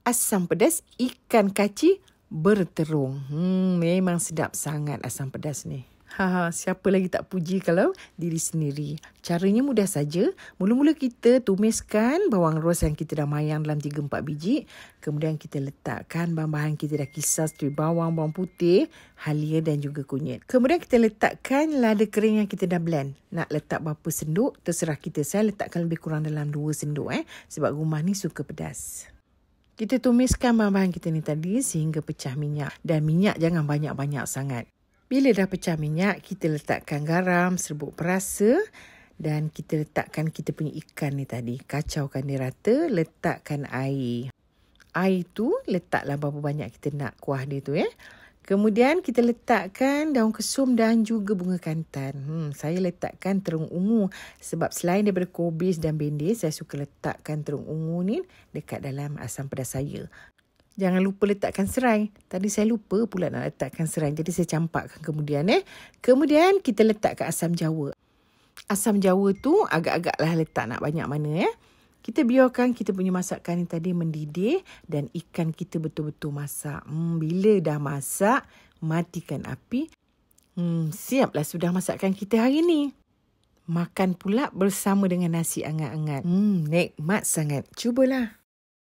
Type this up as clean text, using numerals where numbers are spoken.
asam pedas ikan kaci berterung. Memang sedap sangat asam pedas ni. Siapa lagi tak puji kalau diri sendiri. Caranya mudah saja. Mula-mula kita tumiskan bawang ros yang kita dah mayang dalam 3-4 biji. Kemudian kita letakkan bahan-bahan kita dah kisar seperti bawang, bawang putih, halia dan juga kunyit. Kemudian kita letakkan lada kering yang kita dah blend. Nak letak berapa senduk, terserah kita. Saya letakkan lebih kurang dalam 2 senduk sebab rumah ni suka pedas. Kita tumiskan bahan-bahan kita ni tadi sehingga pecah minyak. Dan minyak jangan banyak-banyak sangat. Bila dah pecah minyak, kita letakkan garam, serbuk perasa dan kita letakkan kita punya ikan ni tadi. Kacaukan dia rata, letakkan air. Air tu letaklah berapa banyak kita nak kuah dia tu. Kemudian kita letakkan daun kesum dan juga bunga kantan. Saya letakkan terung ungu sebab selain daripada kobis dan bendir, saya suka letakkan terung ungu ni dekat dalam asam pedas saya. Jangan lupa letakkan serai. Tadi saya lupa pula nak letakkan serai. Jadi saya campakkan kemudian. Kemudian kita letakkan asam jawa. Asam jawa tu agak-agaklah letak nak banyak mana. Kita biarkan kita punya masakan ni tadi mendidih dan ikan kita betul-betul masak. Bila dah masak, matikan api. Siaplah sudah masakan kita hari ni. Makan pula bersama dengan nasi angat-angat. Nikmat sangat. Cubalah.